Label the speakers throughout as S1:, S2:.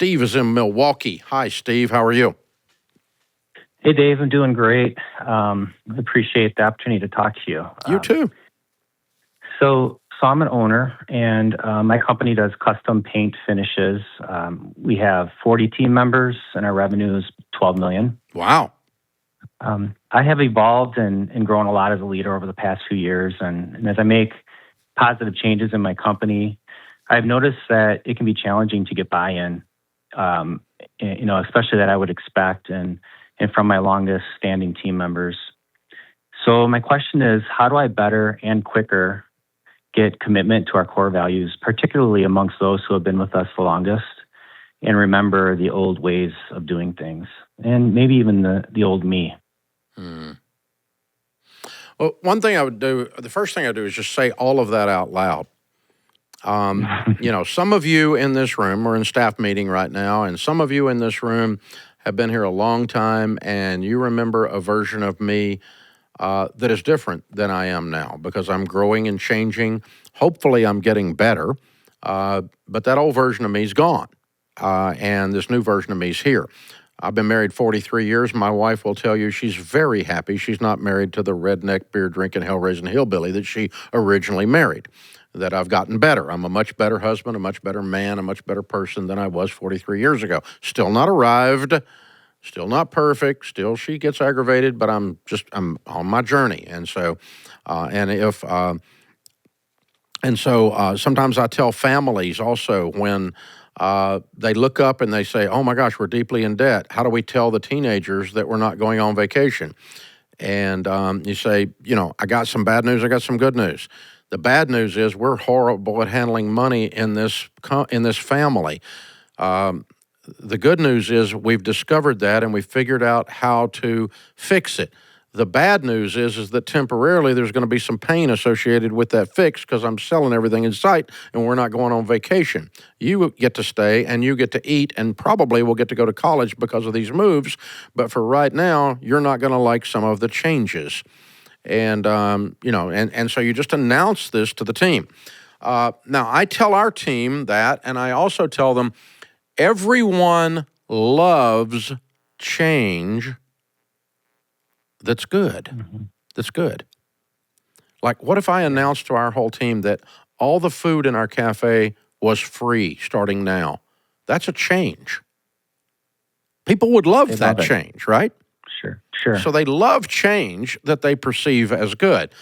S1: Steve is in Milwaukee. Hi, Steve. How are you?
S2: Hey, Dave. I'm doing great. Appreciate the opportunity to talk to you.
S1: You too.
S2: So I'm an owner, and my company does custom paint finishes. We have 40 team members, and our revenue is $12 million.
S1: Wow.
S2: I have evolved and grown a lot as a leader over the past few years, and as I make positive changes in my company, I've noticed that it can be challenging to get buy-in, especially that I would expect and from my longest standing team members. So my question is, how do I better and quicker get commitment to our core values, particularly amongst those who have been with us the longest, and remember the old ways of doing things, and maybe even the old me?
S1: Well, one thing I would do, the first thing I do is just say all of that out loud. Some of you in this room are in staff meeting right now, and some of you in this room have been here a long time, and you remember a version of me that is different than I am now because I'm growing and changing. Hopefully, I'm getting better, but that old version of me is gone, and this new version of me is here. I've been married 43 years. My wife will tell you she's very happy she's not married to the redneck, beer-drinking, hell-raising hillbilly that she originally married, that I've gotten better. I'm a much better husband, a much better man, a much better person than I was 43 years ago. Still not arrived, still not perfect, still she gets aggravated, but I'm on my journey. And so, sometimes I tell families also when they look up and they say, oh my gosh, we're deeply in debt. How do we tell the teenagers that we're not going on vacation? And you say, I got some bad news, I got some good news. The bad news is we're horrible at handling money in this family. The good news is we've discovered that and we've figured out how to fix it. The bad news is that temporarily there's going to be some pain associated with that fix because I'm selling everything in sight and we're not going on vacation. You get to stay and you get to eat and probably will get to go to college because of these moves. But for right now, you're not going to like some of the changes. And, so you just announce this to the team. Now, I tell our team that, and I also tell them everyone loves change that's good. Mm-hmm. That's good. Like, what if I announced to our whole team that all the food in our cafe was free starting now? That's a change. People would love that change, right?
S2: Sure.
S1: So they love change that they perceive as good.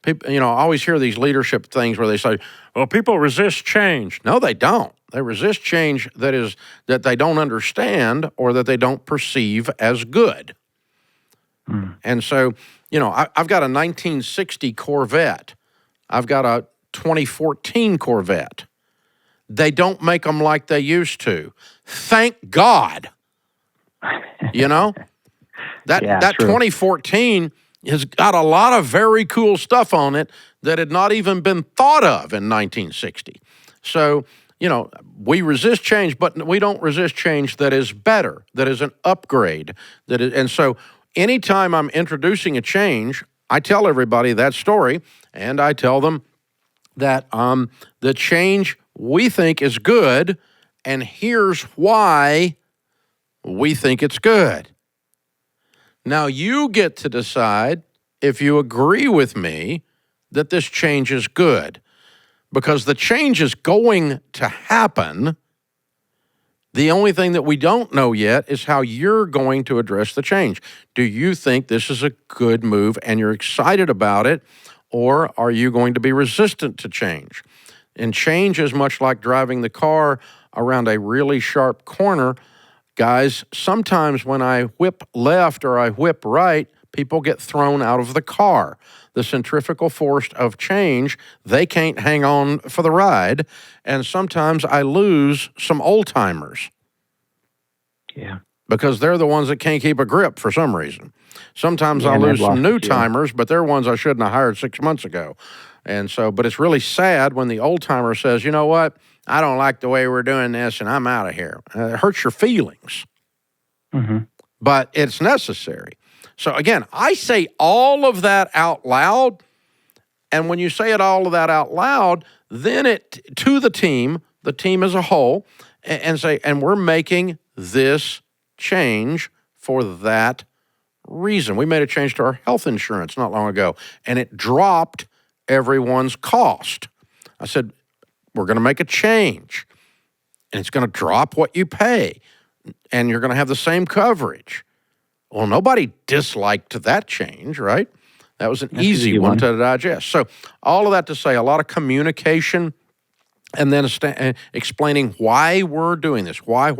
S1: People, I always hear these leadership things where they say, well, people resist change. No, they don't. They resist change that they don't understand or that they don't perceive as good. And so, I've got a 1960 Corvette. I've got a 2014 Corvette. They don't make them like they used to. Thank God. That 2014 has got a lot of very cool stuff on it that had not even been thought of in 1960. So, we resist change, but we don't resist change that is better, that is an upgrade. And so anytime I'm introducing a change, I tell everybody that story, and I tell them that the change we think is good, and here's why we think it's good. Now, you get to decide if you agree with me that this change is good, because the change is going to happen. The only thing that we don't know yet is how you're going to address the change. Do you think this is a good move and you're excited about it, or are you going to be resistant to change? And change is much like driving the car around a really sharp corner. Guys, sometimes when I whip left or I whip right, people get thrown out of the car. The centrifugal force of change, they can't hang on for the ride. And sometimes I lose some old-timers.
S2: Yeah.
S1: Because they're the ones that can't keep a grip for some reason. Sometimes I lose some new-timers, but they're ones I shouldn't have hired 6 months ago. And so, but it's really sad when the old-timer says, you know what, I don't like the way we're doing this and I'm out of here. It hurts your feelings. Mm-hmm. But it's necessary. So again, I say all of that out loud, and when you say all of that out loud, then to the team as a whole, and say, and we're making this change for that reason. We made a change to our health insurance not long ago, and it dropped everyone's cost. I said, we're going to make a change, and it's going to drop what you pay, and you're going to have the same coverage. Well, nobody disliked that change, right? That was an easy one to digest. So all of that to say, a lot of communication, and then explaining why we're doing this. Why.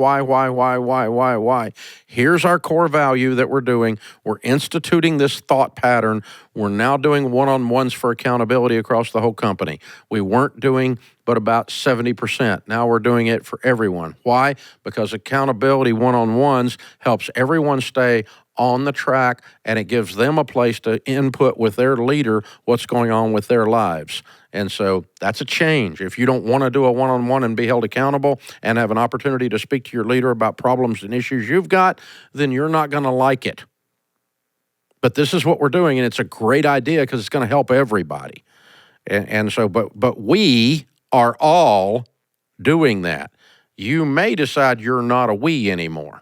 S1: Here's our core value that we're doing. We're instituting this thought pattern. We're now doing one-on-ones for accountability across the whole company. We weren't doing but about 70%. Now we're doing it for everyone. Why? Because accountability one-on-ones helps everyone stay on the track, and it gives them a place to input with their leader what's going on with their lives. And so that's a change. If you don't want to do a one-on-one and be held accountable and have an opportunity to speak to your leader about problems and issues you've got, then you're not going to like it. But this is what we're doing, and it's a great idea because it's going to help everybody. And so, but we are all doing that. You may decide you're not a we anymore.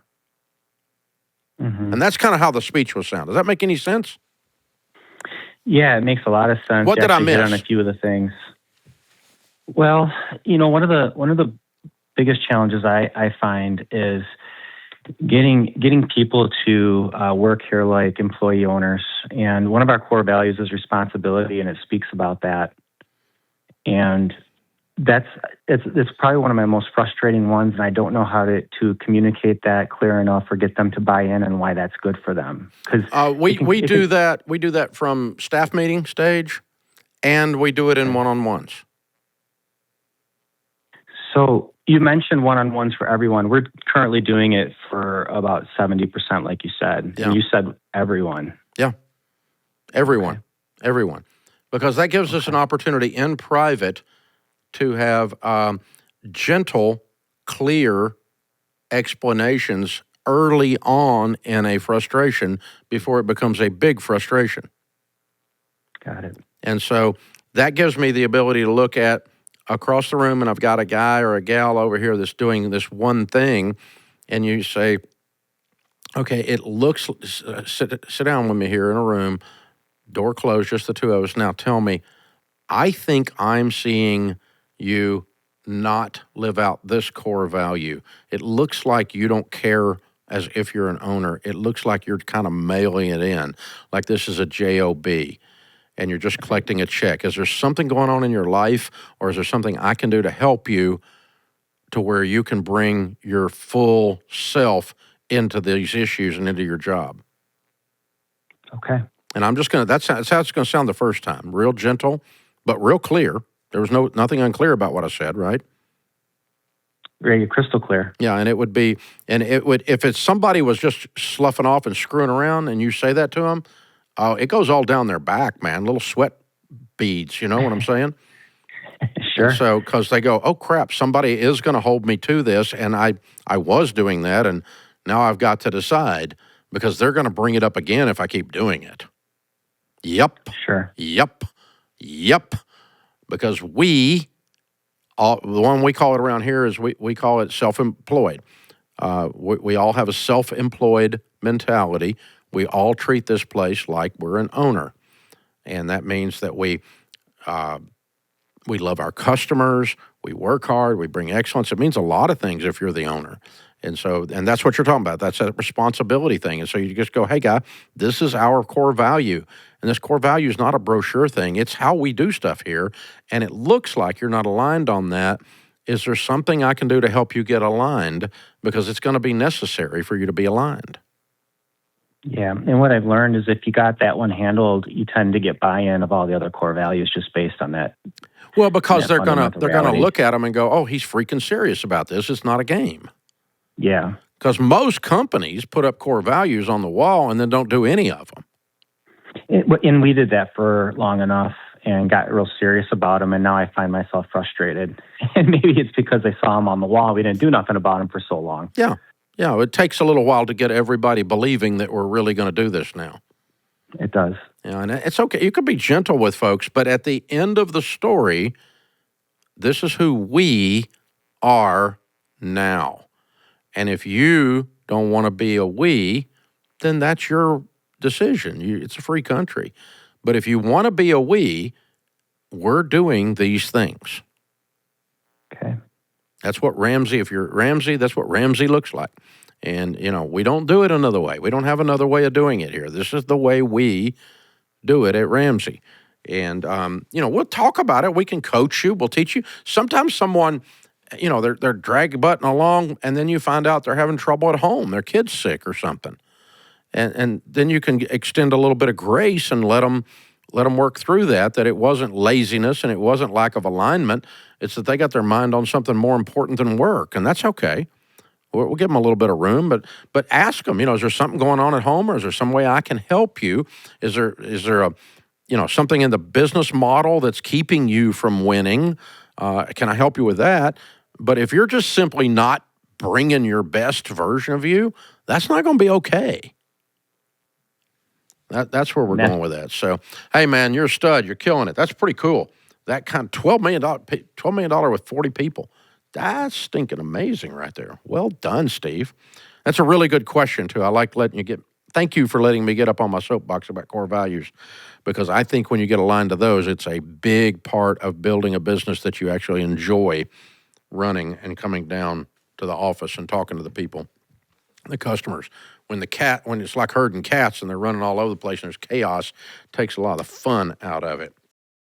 S1: Mm-hmm. And that's kind of how the speech was sound. Does that make any sense?
S2: Yeah, it makes a lot of sense.
S1: What did I miss?
S2: Hit on a few of the things. Well, one of the biggest challenges I find is getting people to work here like employee owners. And one of our core values is responsibility, and it speaks about that. And it's probably one of my most frustrating ones, and I don't know how to communicate that clear enough or get them to buy in and why that's good for them. Because
S1: we do that from staff meeting stage, and we do it in one-on-ones.
S2: So you mentioned one-on-ones for everyone. We're currently doing it for about 70%, like you said.
S1: Yeah.
S2: And you said everyone.
S1: Yeah, everyone, because that gives us an opportunity in private to have gentle, clear explanations early on in a frustration before it becomes a big frustration.
S2: Got it.
S1: And so that gives me the ability to look at across the room, and I've got a guy or a gal over here that's doing this one thing, and you say, okay, it looks, sit down with me here in a room, door closed, just the two of us. Now tell me, I think I'm seeing you not live out this core value. It looks like you don't care as if you're an owner. It looks like you're kind of mailing it in, like this is a job, and you're just collecting a check. Is there something going on in your life, or is there something I can do to help you to where you can bring your full self into these issues and into your job?
S2: Okay.
S1: And I'm just going to, that's how it's going to sound the first time. Real gentle, but real clear. There was nothing unclear about what I said, right?
S2: Very crystal clear.
S1: Yeah, and it would, if it's somebody was just sloughing off and screwing around and you say that to them, it goes all down their back, man, little sweat beads, you know what I'm saying?
S2: Sure.
S1: And so, because they go, oh crap, somebody is going to hold me to this, and I was doing that, and now I've got to decide, because they're going to bring it up again if I keep doing it. Yep.
S2: Sure.
S1: Yep. Because the one we call it around here is we call it self-employed. We all have a self-employed mentality. We all treat this place like we're an owner. And that means that we love our customers, we work hard, we bring excellence. It means a lot of things if you're the owner. And that's what you're talking about. That's a responsibility thing. And so you just go, hey, guy, this is our core value. And this core value is not a brochure thing. It's how we do stuff here. And it looks like you're not aligned on that. Is there something I can do to help you get aligned? Because it's going to be necessary for you to be aligned.
S2: Yeah. And what I've learned is if you got that one handled, you tend to get buy-in of all the other core values just based on that.
S1: Well, because they're gonna look at them and go, oh, he's freaking serious about this. It's not a game.
S2: Yeah.
S1: Because most companies put up core values on the wall and then don't do any of them.
S2: And we did that for long enough and got real serious about them, and now I find myself frustrated. And maybe it's because I saw them on the wall. We didn't do nothing about them for so long.
S1: Yeah. It takes a little while to get everybody believing that we're really going to do this now.
S2: It does.
S1: Yeah, and it's okay. You can be gentle with folks, but at the end of the story, this is who we are now. And if you don't want to be a we, then that's your decision. It's a free country. But if you want to be a we, we're doing these things.
S2: Okay.
S1: That's what Ramsey, if you're Ramsey, that's what Ramsey looks like. And, we don't do it another way. We don't have another way of doing it here. This is the way we do it at Ramsey. And, we'll talk about it. We can coach you. We'll teach you. Sometimes someone, they're drag butting along, and then you find out they're having trouble at home. Their kid's sick or something. And then you can extend a little bit of grace and let them work through that it wasn't laziness and it wasn't lack of alignment. It's that they got their mind on something more important than work, and that's okay. We'll give them a little bit of room, but ask them, is there something going on at home, or is there some way I can help you? Is there a something in the business model that's keeping you from winning? Can I help you with that? But if you're just simply not bringing your best version of you, that's not going to be okay. That's where we're going with that. So, hey, man, you're a stud. You're killing it. That's pretty cool. That kind of $12 million with 40 people. That's stinking amazing right there. Well done, Steve. That's a really good question, too. I like letting you thank you for letting me get up on my soapbox about core values, because I think when you get aligned to those, it's a big part of building a business that you actually enjoy running and coming down to the office and talking to the people, the customers. When it's like herding cats and they're running all over the place and there's chaos, it takes a lot of the fun out of it.